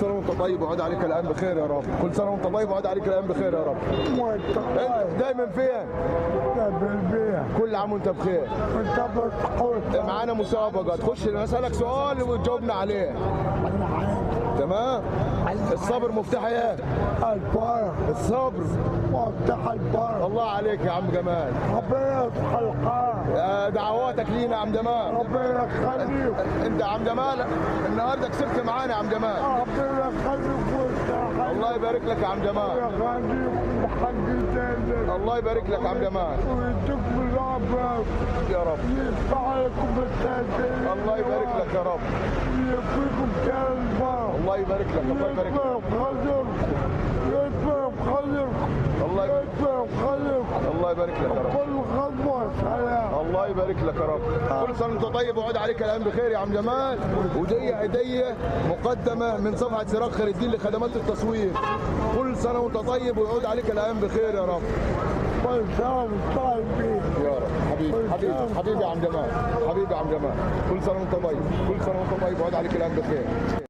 سنه وانت طيب وعود عليك الايام بخير يا رب. كل سنه وانت طيب وعود عليك الايام بخير يا رب. وانت انت دايما فين؟ بالبيع كل عام وانت بخير. وانت بتحوط معانا مسابقه تخش نسالك سؤال وتجاوبنا عليه. تمام؟ الصبر مفتاح ايه؟ الفرح الصبر مفتاح الفرح. الله عليك يا عم جمال. ربنا يفتح القاع. دعواتك لينا يا عم جمال. ربنا يخليك. انت يا عم جمال النهارده كسبت معانا يا عم جمال. ربنا يخليك وانت الله يبارك لك يا عم جمال. يخليك وحق تاني. الله يبارك لك يا عم جمال. ويديك بالعافية. يا رب. يفتح عليكم بالتهديد. الله يبارك لك يا رب. ويكفيكم كان الفرح. الله يبارك لك. الله يبارك لك. يكفيكم خير. الله يبارك. يكفيكم خير. الله يبارك لك يا رب. كل خطوة سلام. الله يبارك لك يا رب. كل سنه وانت طيب وعود عليك الايام بخير يا عم جمال. ودي هديه مقدمه من صفحه سراج خير الدين لخدمات التصوير. كل سنه وانت طيب ويعود عليك الايام بخير يا رب. كل سنة وانتم طيبين. يا رب. حبيبي يا عم جمال. حبيبي يا عم جمال. كل سنه وانت طيب. كل سنه وانت طيب وعود عليك الايام بخير.